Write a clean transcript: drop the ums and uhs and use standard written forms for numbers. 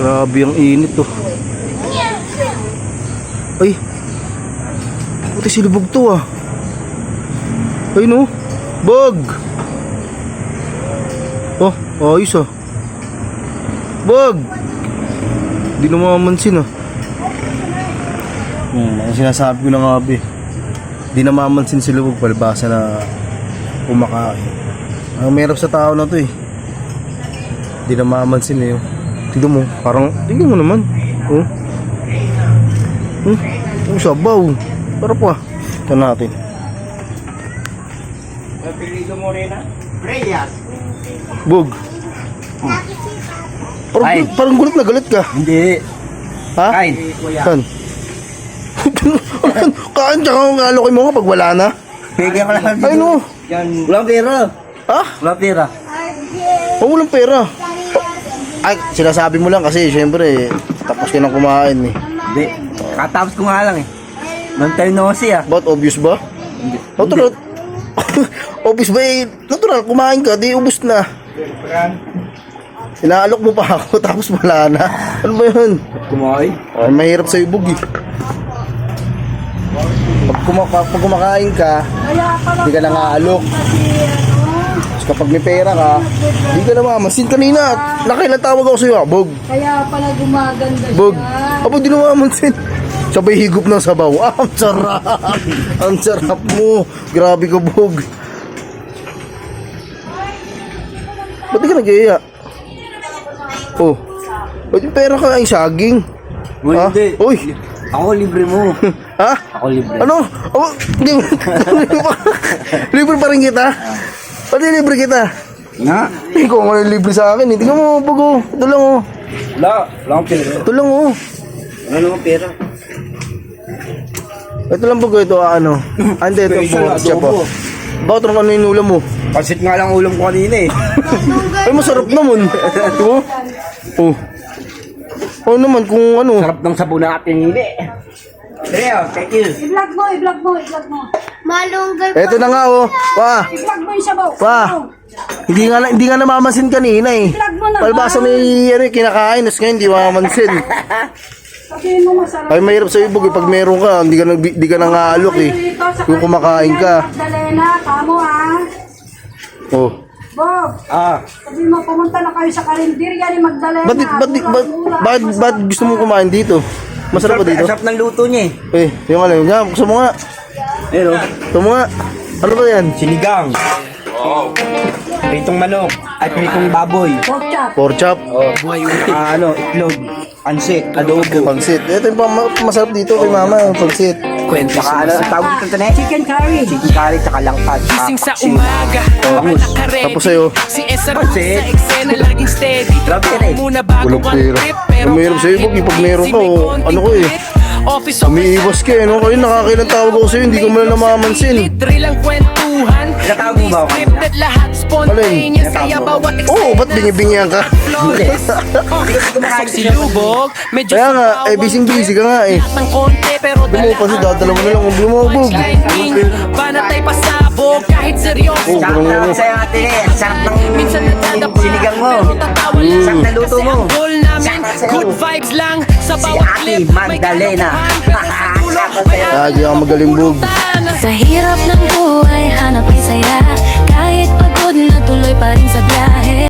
Grabe ang init to. Ay. Buti silubog to ah. Ay no. Bog. Oh, ayos ah. Bog. Di namamansin ah. Ang sinasabi ko na nga be. Di namamansin si lubog palibasa na kumakain. Ang merap sa tao na to eh. Di namamansin eh. Tignan mo, parang, tignan mo naman. Oh. Sabaw. Para pa. Ito natin. Napilido mo rin ha? Reyes. Bog. Parang gulat na galit ka. Hindi. Ha? Kain. Kan? Kain tsaka kung alokin mo nga pag wala na. Bigyan ko lang. Ay no. Walang pera. Ha? Walang pera. Oh, walang pera. Ay, sinasabi mo lang kasi syempre tapos ka nang kumain eh. Hindi. Katapos ko nga lang eh. Nantay no siya. Ba't obvious ba? Natural. Obvious ba eh? Natural, kumain ka, di ubus na. Inaalok mo pa ako tapos wala na. Ano ba yun? Kumain? Ay, mahirap sa ibog eh. Pag kumakain ka, di ka nang aalok. Tapos kapag may pera ka, di ka na mamasin. Kanina, nakailan tawag ako sa'yo, Bog. Kaya pala gumaganda siya. Bog. Abo, di na mamasin. Sabay higop ng sabaw. Ah, ang sarap. Ang sarap mo. Grabe ka, Bog. Ba't di ka nag-iaya? Oh. Ba't yung pera ka ay saging? Uy, Ha? hindi. Uy. Ako libre mo. Ha? Ako libre. Ano? Oh, hindi. Libre pa rin kita? Pati libre kita? Nga? Ikaw nga yung libre sa akin. Tingnan mo, Bogo. Ito lang oh. Wala. Wala akong pera. Ito lang oh. Wala namang pera. Ito lang Bogo. Ito ano. Hindi, ito Special po. Siya adobo. po. Bakit ano yung ulam mo? Pasit nga lang ulam ko kanina eh. Ay, masarap naman. Ito oh. Oh. Oh naman kung ano. Sarap ng sabon natin hindi. Leo, thank you. I-vlog mo, i-vlog mo, i-vlog mo. Malunggay Ito na nga oh. Pa. I-vlog mo yung sabaw. Pa. Hindi nga namamansin kanina eh. I-vlog mo na. Palbasa may ano, kinakain. Tapos ngayon hindi mamamansin. Sabihin mo masarap. Ay, mahirap sa ibog eh. Pag meron ka, hindi ka nangaalok eh. Kung kumakain ka. Magdalena, kamo ah. Oh. Bob, sabihin mo pumunta na kayo sa karinderya ni Magdalena. Bakit gusto mo kumain dito? Masarap ba dito? Sarap ng luto niya Eh, eh. yung ano, nga, gusto mo nga. Pero, Gusto mo nga. Ano ba yan? sinigang. Pritong manok. At pritong baboy. Pork chop. Pork chop. Itlog. Pansit. Adobo. Pangsit. Ito yung masarap dito kay mama, yung pangsit. Saka ano, tawag dito na eh? Chicken curry. Chicken curry, tsaka langkad. Gising sa umaga, Bangus. Tapos sa'yo, si Esa Pansit. sa eksena laging steady. Grabe yan eh. Muna bago walang ang pera. trip, pero Ang mahirap sa'yo, Bog, pag meron ka, oh, ano ko eh. Office umiiwas ka eh, no? Kayo nakakailang tawag ako sa'yo, hindi ko man namamansin. Drill ang kwentuhan. Natawag mo ba ako? Scripted lahat, spontaneous. Alin? Kaya bawat Oo, ba't bingi-bingihan ka? flawless. Pasok si Lubog, medyo Kaya nga, eh, busy ka nga eh. lahat ng konti, pero Bumupas, dadala mo na lang, huwag mo, Bog. timing, banatay pasabog, kahit seryoso. Sarap na sa'yo ate eh. Sarap ng Minsan nadadapa, sinigang mo. pero tatawa lang. Sarap na luto Kasi mo. ang goal namin, Sarap sa'yo. good vibes lang. Sa Si bawat Ate clip, may Magdalena. kalokohan, pero sa dulo, may Lagi ako magaling, Bog. Sa hirap ng buhay, hanap ay saya. Kahit pagod na tuloy pa rin sa biyahe.